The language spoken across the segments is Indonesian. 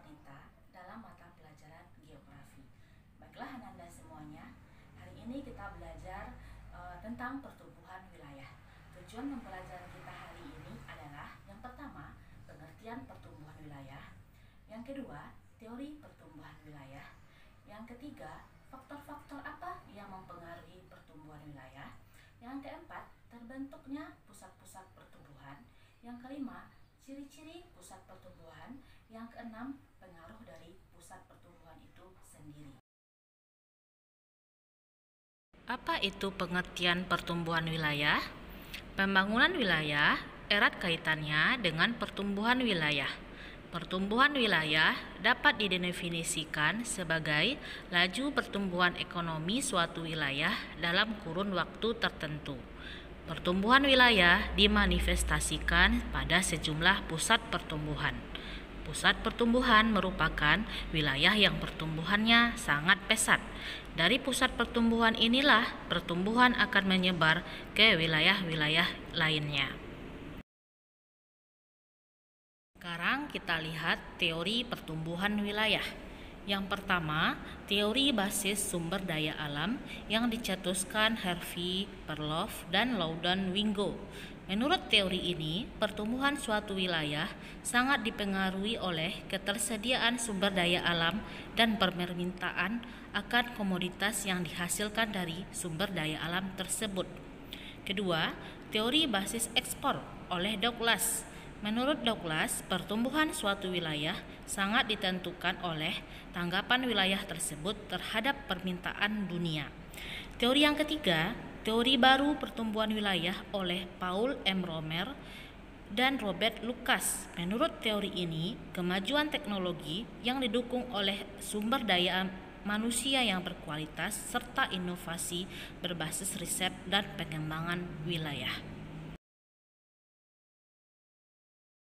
wanita dalam mata pelajaran geografi. Baiklah Ananda semuanya, hari ini kita belajar tentang pertumbuhan wilayah. Tujuan mempelajari kita hari ini adalah yang pertama, pengertian pertumbuhan wilayah. Yang kedua, teori pertumbuhan wilayah. Yang ketiga, faktor-faktor apa yang mempengaruhi pertumbuhan wilayah. Yang keempat, terbentuknya pusat-pusat pertumbuhan. Yang kelima, ciri-ciri pusat pertumbuhan. Yang keenam, pengaruh dari pusat pertumbuhan itu sendiri. Apa itu pengertian pertumbuhan wilayah? Pembangunan wilayah erat kaitannya dengan pertumbuhan wilayah. Pertumbuhan wilayah dapat didefinisikan sebagai laju pertumbuhan ekonomi suatu wilayah dalam kurun waktu tertentu. Pertumbuhan wilayah dimanifestasikan pada sejumlah pusat pertumbuhan. Pusat pertumbuhan merupakan wilayah yang pertumbuhannya sangat pesat. Dari pusat pertumbuhan inilah pertumbuhan akan menyebar ke wilayah-wilayah lainnya. Sekarang kita lihat teori pertumbuhan wilayah. Yang pertama, teori basis sumber daya alam yang dicetuskan Harvey Perloff dan Loudon Wingo. Menurut teori ini, pertumbuhan suatu wilayah sangat dipengaruhi oleh ketersediaan sumber daya alam dan permintaan akan komoditas yang dihasilkan dari sumber daya alam tersebut. Kedua, teori basis ekspor oleh Douglas. Menurut Douglas, pertumbuhan suatu wilayah sangat ditentukan oleh tanggapan wilayah tersebut terhadap permintaan dunia. Teori yang ketiga, teori baru pertumbuhan wilayah oleh Paul M. Romer dan Robert Lucas. Menurut teori ini, kemajuan teknologi yang didukung oleh sumber daya manusia yang berkualitas serta inovasi berbasis riset dan pengembangan wilayah.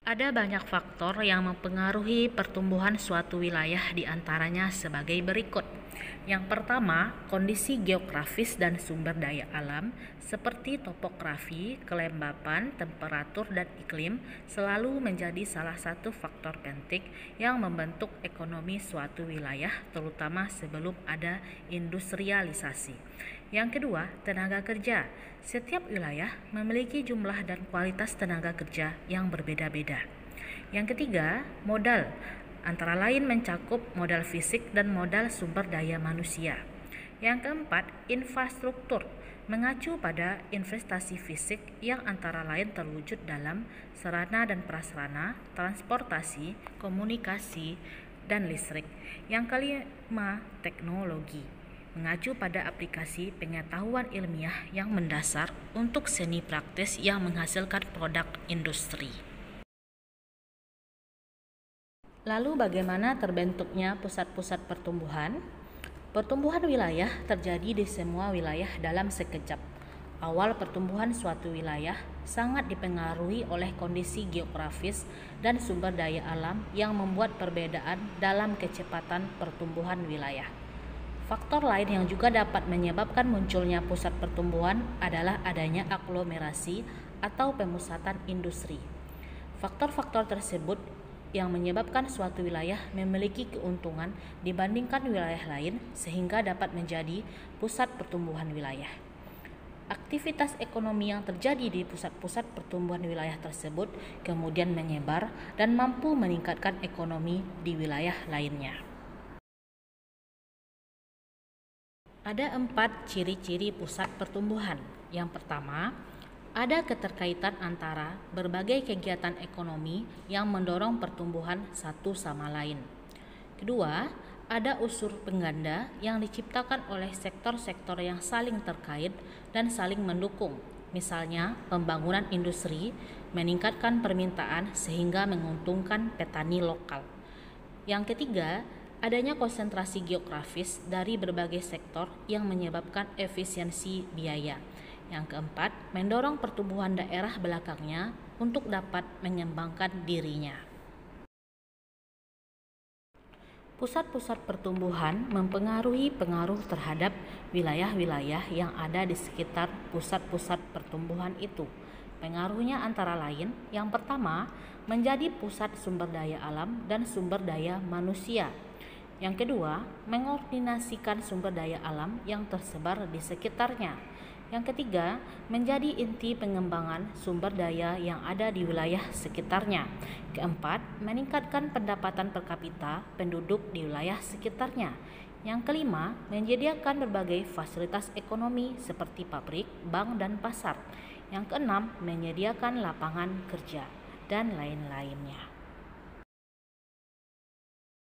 Ada banyak faktor yang mempengaruhi pertumbuhan suatu wilayah, diantaranya sebagai berikut. Yang pertama, kondisi geografis dan sumber daya alam seperti topografi, kelembapan, temperatur, dan iklim selalu menjadi salah satu faktor penting yang membentuk ekonomi suatu wilayah, terutama sebelum ada industrialisasi. Yang kedua, tenaga kerja. Setiap wilayah memiliki jumlah dan kualitas tenaga kerja yang berbeda-beda. Yang ketiga, modal. Antara lain mencakup modal fisik dan modal sumber daya manusia. Yang keempat, infrastruktur. Mengacu pada investasi fisik yang antara lain terwujud dalam sarana dan prasarana, transportasi, komunikasi, dan listrik. Yang kelima, teknologi. Mengacu pada aplikasi pengetahuan ilmiah yang mendasar untuk seni praktis yang menghasilkan produk industri. Lalu bagaimana terbentuknya pusat-pusat pertumbuhan? Pertumbuhan wilayah terjadi di semua wilayah dalam sekejap. Awal pertumbuhan suatu wilayah sangat dipengaruhi oleh kondisi geografis dan sumber daya alam yang membuat perbedaan dalam kecepatan pertumbuhan wilayah. Faktor lain yang juga dapat menyebabkan munculnya pusat pertumbuhan adalah adanya aglomerasi atau pemusatan industri. Faktor-faktor tersebut yang menyebabkan suatu wilayah memiliki keuntungan dibandingkan wilayah lain sehingga dapat menjadi pusat pertumbuhan wilayah. Aktivitas ekonomi yang terjadi di pusat-pusat pertumbuhan wilayah tersebut kemudian menyebar dan mampu meningkatkan ekonomi di wilayah lainnya. Ada 4 ciri-ciri pusat pertumbuhan. Yang pertama, ada keterkaitan antara berbagai kegiatan ekonomi yang mendorong pertumbuhan satu sama lain. Kedua, ada unsur pengganda yang diciptakan oleh sektor-sektor yang saling terkait dan saling mendukung. Misalnya, pembangunan industri meningkatkan permintaan sehingga menguntungkan petani lokal. Yang ketiga, adanya konsentrasi geografis dari berbagai sektor yang menyebabkan efisiensi biaya. Yang keempat, mendorong pertumbuhan daerah belakangnya untuk dapat mengembangkan dirinya. Pusat-pusat pertumbuhan mempengaruhi pengaruh terhadap wilayah-wilayah yang ada di sekitar pusat-pusat pertumbuhan itu. Pengaruhnya antara lain, yang pertama, menjadi pusat sumber daya alam dan sumber daya manusia. Yang kedua, mengordinasikan sumber daya alam yang tersebar di sekitarnya. Yang ketiga, menjadi inti pengembangan sumber daya yang ada di wilayah sekitarnya. Keempat, meningkatkan pendapatan per kapita penduduk di wilayah sekitarnya. Yang kelima, menyediakan berbagai fasilitas ekonomi seperti pabrik, bank, dan pasar. Yang keenam, menyediakan lapangan kerja, dan lain-lainnya.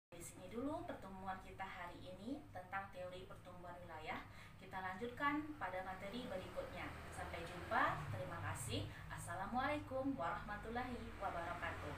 Di sini dulu pertemuan kita hari ini tentang teori pertumbuhan wilayah. Kita lanjutkan pada materi berikutnya. Sampai jumpa, terima kasih. Assalamualaikum warahmatullahi wabarakatuh.